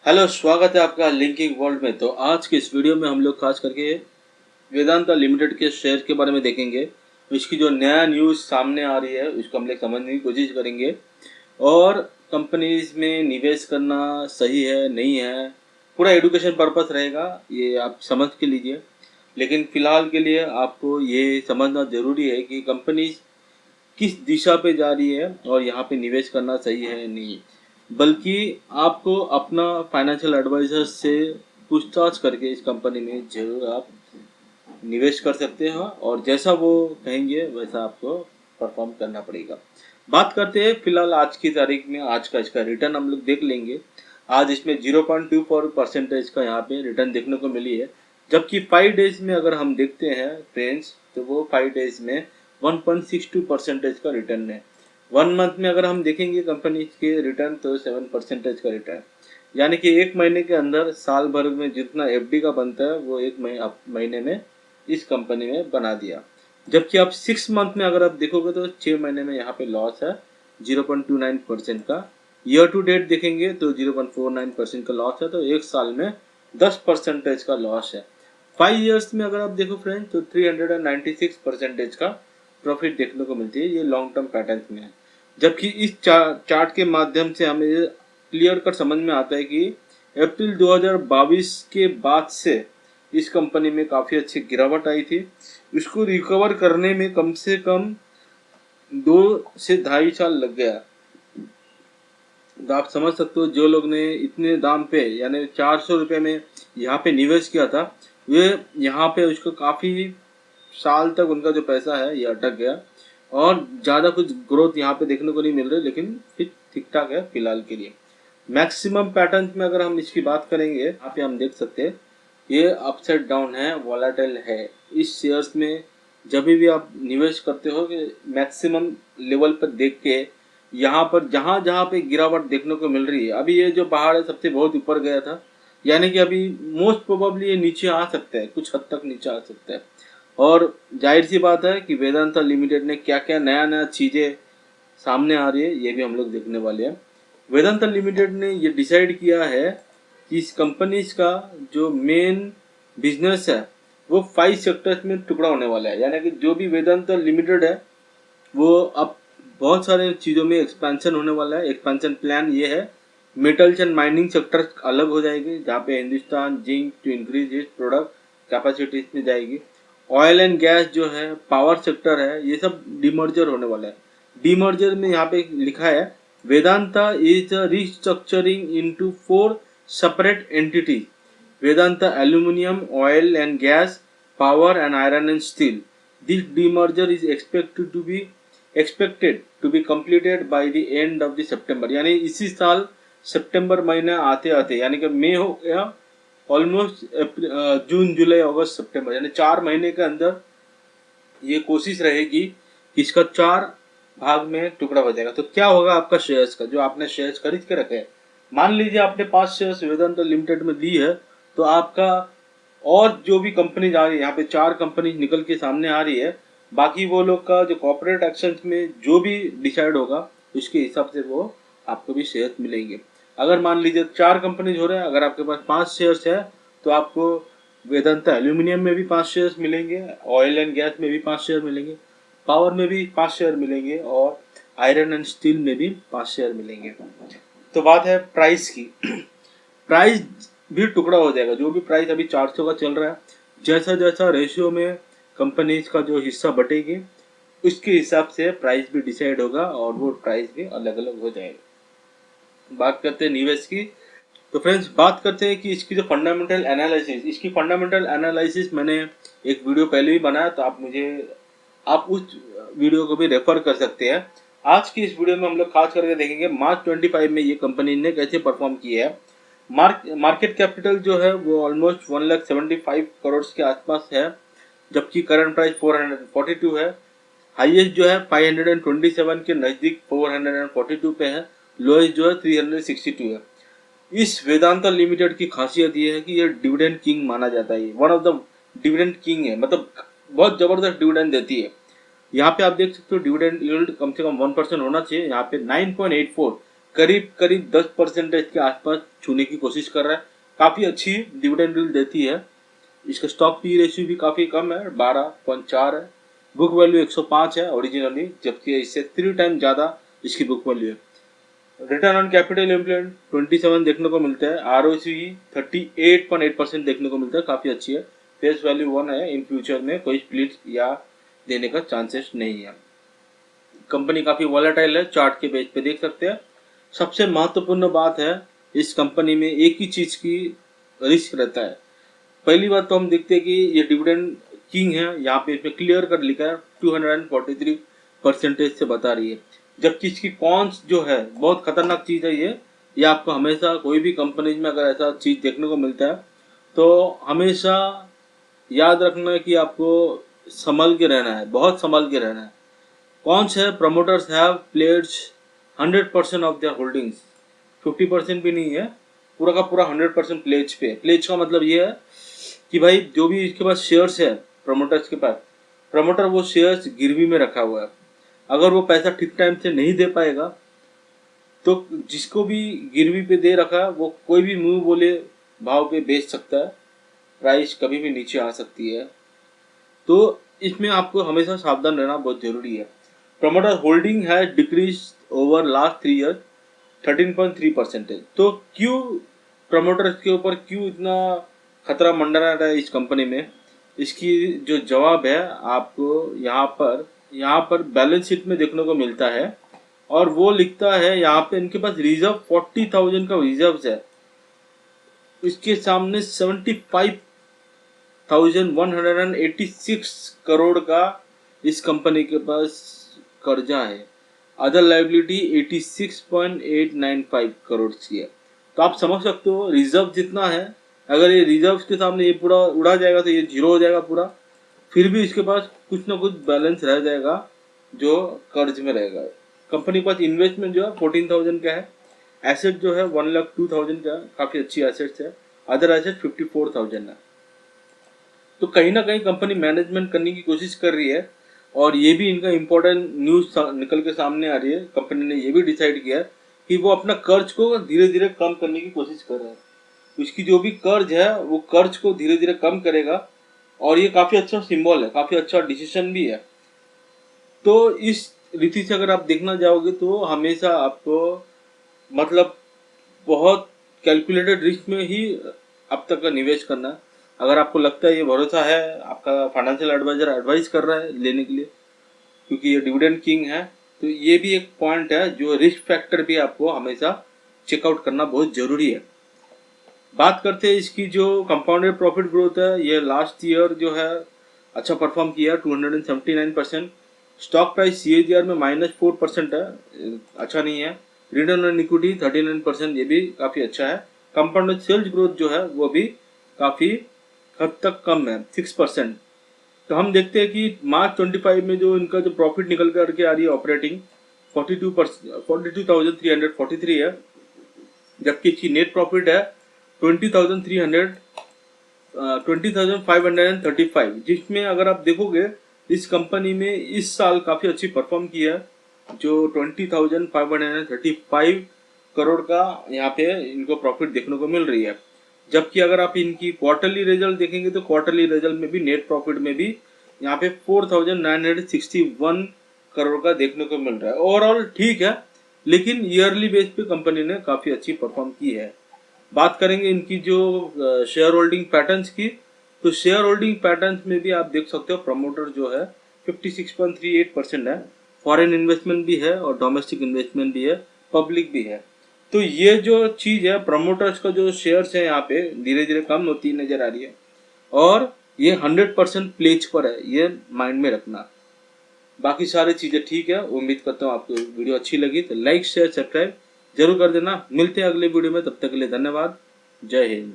Hello, स्वागत है आपका लिंकिंग वर्ल्ड में। तो आज के इस वीडियो में हम लोग खास करके वेदांता लिमिटेड के शेयर के बारे में देखेंगे। इसकी जो नया न्यूज़ सामने आ रही है उसको हम लोग समझने की कोशिश करेंगे और कंपनीज में निवेश करना सही है नहीं है, पूरा एजुकेशन पर्पस रहेगा, ये आप समझ के लीजिए। लेकिन फ़िलहाल के लिए आपको ये समझना ज़रूरी है कि कंपनीज किस दिशा पे जा रही है और यहाँ पे निवेश करना सही है नहीं, बल्कि आपको अपना फाइनेंशियल एडवाइजर से पूछताछ करके इस कंपनी में जरूर आप निवेश कर सकते हैं और जैसा वो कहेंगे वैसा आपको परफॉर्म करना पड़ेगा। बात करते हैं फिलहाल आज की तारीख में, आज का इसका रिटर्न हम लोग देख लेंगे। आज इसमें 0.24% का यहाँ पे रिटर्न देखने को मिली है, जबकि 5 डेज में अगर हम देखते हैं फ्रेंड्स तो वो 5 डेज में 1.62% का रिटर्न है। 1 मंथ में अगर हम देखेंगे कंपनी के रिटर्न तो 7% का रिटर्न, यानी कि एक महीने के अंदर साल भर में जितना एफडी का बनता है वो एक महीने में इस कंपनी में बना दिया। जबकि आप 6 मंथ में अगर आप देखोगे तो 6 महीने में यहाँ पे लॉस है 0.29% का। ईयर टू डेट देखेंगे तो 0.49% का लॉस है, तो एक साल में 10% का लॉस है। 5 इयर्स में अगर आप देखो फ्रेंड तो 396% का प्रॉफिट देखने को मिलती है। ये लॉन्ग टर्म पैटर्न में है, जबकि इस चार्ट के माध्यम से हमें क्लियर कर समझ में आता है कि अप्रैल 2022 के बाद से इस कंपनी में काफ़ी अच्छी गिरावट आई थी। इसको रिकवर करने में कम से कम 2 से 2.5 साल लग गया। तो आप समझ सकते हो जो लोग ने इतने दाम पे यानी 400 रुपये में यहाँ पे निवेश किया था, वे यहाँ पे उसको काफ़ी साल तक उनका जो पैसा है ये अटक गया और ज़्यादा कुछ ग्रोथ यहाँ पे देखने को नहीं मिल रही, लेकिन फिर ठीक ठाक है फिलहाल के लिए। मैक्सिमम पैटर्न में अगर हम इसकी बात करेंगे, यहाँ पे हम देख सकते हैं ये अपसाइड डाउन है, वॉलेटाइल है। इस शेयर्स में जब भी आप निवेश करते हो कि मैक्सिमम लेवल पर देख के यहाँ पर जहाँ जहाँ पे गिरावट देखने को मिल रही है, अभी ये जो पहाड़ है सबसे बहुत ऊपर गया था, यानी कि अभी मोस्ट प्रोबेबली ये नीचे आ सकता है, कुछ हद तक नीचे आ सकता है। और जाहिर सी बात है कि वेदांता लिमिटेड ने क्या क्या नया नया चीज़ें सामने आ रही है ये भी हम लोग देखने वाले हैं। वेदांता लिमिटेड ने ये डिसाइड किया है कि इस कंपनीज का जो मेन बिजनेस है वो 5 सेक्टर्स में टुकड़ा होने वाला है, यानी कि जो भी वेदांता लिमिटेड है वो अब बहुत सारे चीज़ों में एक्सपेंशन होने वाला है। एक्सपेंशन प्लान ये है, मेटल्स एंड माइनिंग सेक्टर अलग हो जाएगी जहाँ पे Hindustan Zinc to increase its product capacities में जाएगी। ऑयल एंड गैस जो है, पावर सेक्टर है, ये सब डिमर्जर होने वाला है। डिमर्जर में यहाँ पे लिखा है Vedanta is restructuring into 4 separate entities, Vedanta Aluminium, Oil and Gas, Power and Iron and Steel. This demerger is expected to be completed by the end of the September, यानी इसी साल सितंबर महीना आते आते, यानी कि मई हो गया, ऑलमोस्ट जून जुलाई अगस्त सितंबर, यानी 4 महीने के अंदर ये कोशिश रहेगी कि इसका 4 भाग में टुकड़ा हो जाएगा। तो क्या होगा आपका शेयर्स का, जो आपने शेयर्स खरीद के रखे हैं, मान लीजिए आपने 5 शेयर्स वेदांता लिमिटेड में ली है, तो आपका और जो भी कंपनी आ रही है, यहाँ पे 4 कंपनी निकल के सामने आ रही है, बाकी वो लोग का जो कॉर्पोरेट एक्शन में जो भी डिसाइड होगा उसके हिसाब से वो आपको भी शेयर्स मिलेंगे। अगर मान लीजिए 4 कंपनीज हो रहे हैं, अगर आपके पास 5 शेयर्स है तो आपको वेदांता एल्यूमिनियम में भी 5 शेयर्स मिलेंगे, ऑयल एंड गैस में भी 5 शेयर मिलेंगे, पावर में भी 5 शेयर मिलेंगे और आयरन एंड स्टील में भी 5 शेयर मिलेंगे। तो बात है प्राइस की। प्राइस भी टुकड़ा हो जाएगा। जो भी प्राइस अभी 400 का चल रहा है, जैसा जैसा रेशियो में कंपनीज का जो हिस्सा बटेगी उसके हिसाब से प्राइस भी डिसाइड होगा और वो प्राइस भी अलग अलग हो जाएगा। बात करते हैं निवेश की, तो फ्रेंड्स बात करते हैं कि इसकी जो फंडामेंटल एनालिसिस, इसकी फंडामेंटल एनालिसिस मैंने एक वीडियो पहले भी बनाया, तो आप उस वीडियो को भी रेफर कर सकते हैं। आज की इस वीडियो में हम लोग खास करके देखेंगे मार्च 25 में ये कंपनी ने कैसे परफॉर्म किया है। मार्केट कैपिटल जो है वो ऑलमोस्ट 1,75 करोड़ के आसपास है, जबकि करंट प्राइस 442 है। हाईएस्ट जो है 527 के नज़दीक 442 पे है, लोएस्ट जो है 362 है। इस वेदांता लिमिटेड की खासियत ये है कि ये डिविडेंड किंग माना जाता है, one of the dividend king है, मतलब बहुत जबरदस्त डिविडेंड देती है। यहाँ पे आप देख सकते हो डिविडेंड यील्ड कम से कम 1% होना चाहिए। यहाँ पे 9.84 करीब करीब 10% के आसपास छूने की कोशिश कर रहा है। काफ़ी अच्छी डिविडेंड यील्ड देती है। इसका स्टॉक पी रेशियो भी काफ़ी कम है, 12.4 है। बुक वैल्यू 105 है ओरिजिनली, जबकि इससे 3 टाइम ज़्यादा इसकी बुक वैल्यू है। रिटर्न ऑन कैपिटल एम्प्लॉयड 27 देखने को मिलता है। आरओसी 38.8% देखने को मिलता है, काफ़ी अच्छी है। फेस वैल्यू 1 है। इन फ्यूचर में कोई स्प्लिट या देने का चांसेस नहीं है। कंपनी काफ़ी वॉलेटाइल है, चार्ट के पेज पे देख सकते हैं। सबसे महत्वपूर्ण बात है, इस कंपनी में एक ही चीज़ की रिस्क रहता है। पहली बात तो हम देखते हैं कि ये डिविडेंड किंग है, यहाँ पे इसमें क्लियर कर लिखा है 243% से बता रही है। जबकि इसकी कॉन्स जो है, बहुत खतरनाक चीज़ है ये आपको हमेशा कोई भी कंपनीज में अगर ऐसा चीज़ देखने को मिलता है तो हमेशा याद रखना है कि आपको संभल के रहना है, बहुत संभल के रहना है। कौन से promoters have pledged 100% of their holdings, 50% भी नहीं है, पूरा का पूरा 100% प्लेज पे। प्लेज का मतलब ये है कि भाई जो भी इसके पास शेयर्स है प्रमोटर्स के पास, प्रमोटर वो शेयर्स गिरवी में रखा हुआ है। अगर वो पैसा ठीक टाइम से नहीं दे पाएगा तो जिसको भी गिरवी पे दे रखा है वो कोई भी मुंह बोले भाव पे बेच सकता है, प्राइस कभी भी नीचे आ सकती है। तो इसमें आपको हमेशा सावधान रहना बहुत जरूरी है। प्रमोटर होल्डिंग है डिक्रीज ओवर लास्ट 3 ईयर 13.3%। तो क्यों प्रमोटर्स के ऊपर क्यों इतना खतरा मंडरा रहा है इस कंपनी में, इसकी जो जवाब है आपको यहाँ पर बैलेंस शीट में देखने को मिलता है। और वो लिखता है यहाँ पे इनके पास रिजर्व 40,000 का रिजर्व है। इसके सामने 75,186 करोड़ का इस कंपनी के पास कर्जा है। अदर लाइबिलिटी 86.895 करोड़ की है। तो आप समझ सकते हो रिजर्व जितना है, अगर ये रिजर्व के सामने ये पूरा उड़ा जाएगा तो ये जीरो हो जाएगा पूरा। फिर भी इसके पास कुछ ना कुछ बैलेंस रह जाएगा जो कर्ज में रहेगा। कंपनी के पास इन्वेस्टमेंट जो है 14,000 का है। एसेट जो है 1,02,000 का, काफ़ी अच्छी एसेट्स है। अदर एसेट 54,000 है। तो कहीं ना कहीं कंपनी मैनेजमेंट करने की कोशिश कर रही है। और ये भी इनका इम्पोर्टेंट न्यूज़ निकल के सामने आ रही है। कंपनी ने ये भी डिसाइड किया कि वो अपना कर्ज को धीरे धीरे कम करने की कोशिश कर रहा है। उसकी जो भी कर्ज है वो कर्ज को धीरे धीरे कम करेगा। और ये काफ़ी अच्छा सिंबल है, काफ़ी अच्छा डिसीजन भी है। तो इस रीति से अगर आप देखना जाओगे तो हमेशा आपको मतलब बहुत कैलकुलेटेड रिस्क में ही अब तक का निवेश करना है। अगर आपको लगता है ये भरोसा है, आपका फाइनेंशियल एडवाइजर एडवाइस कर रहा है लेने के लिए क्योंकि ये डिविडेंड किंग है, तो ये भी एक पॉइंट है जो रिस्क फैक्टर भी आपको हमेशा चेकआउट करना बहुत ज़रूरी है। बात करते हैं इसकी जो कंपाउंडेड प्रॉफिट ग्रोथ है, ये लास्ट ईयर जो है अच्छा परफॉर्म किया 279%। स्टॉक प्राइस CAGR में -4% है, अच्छा नहीं है। रिटर्न ऑन इक्विटी 39%, ये भी काफ़ी अच्छा है। कंपाउंडेड सेल्स ग्रोथ जो है वो भी काफ़ी हद तक कम है, 6%। तो हम देखते हैं कि मार्च 25 में जो इनका जो प्रॉफिट निकल करके आ रही है ऑपरेटिंग 42,343 है, जबकि इसकी नेट प्रॉफिट है 20,535, जिसमें अगर आप देखोगे इस कंपनी में इस साल काफ़ी अच्छी परफॉर्म की है, जो 20,535 करोड़ का यहाँ पे इनको प्रॉफिट देखने को मिल रही है। जबकि अगर आप इनकी क्वार्टरली रिजल्ट देखेंगे तो क्वार्टरली रिजल्ट में भी नेट प्रॉफिट में भी यहाँ पे 4,961 करोड़ का देखने को मिल रहा है। ओवरऑल ठीक है, लेकिन ईयरली बेस पे कंपनी ने काफ़ी अच्छी परफॉर्म की है। बात करेंगे इनकी जो शेयर होल्डिंग पैटर्न्स की, तो शेयर होल्डिंग पैटर्न्स में भी आप देख सकते हो प्रमोटर जो है 56.38% है। फॉरेन इन्वेस्टमेंट भी है और डोमेस्टिक इन्वेस्टमेंट भी है, पब्लिक भी है। तो ये जो चीज़ है प्रमोटर्स का जो शेयर्स है यहाँ पे धीरे धीरे कम होती नजर आ रही है। और ये 100% प्लेज पर है, ये माइंड में रखना। बाकी सारी चीज़ें ठीक है। उम्मीद करता हूँ आपको वीडियो अच्छी लगी तो लाइक शेयर सब्सक्राइब जरूर कर देना। मिलते हैं अगले वीडियो में, तब तक के लिए धन्यवाद। जय हिंद।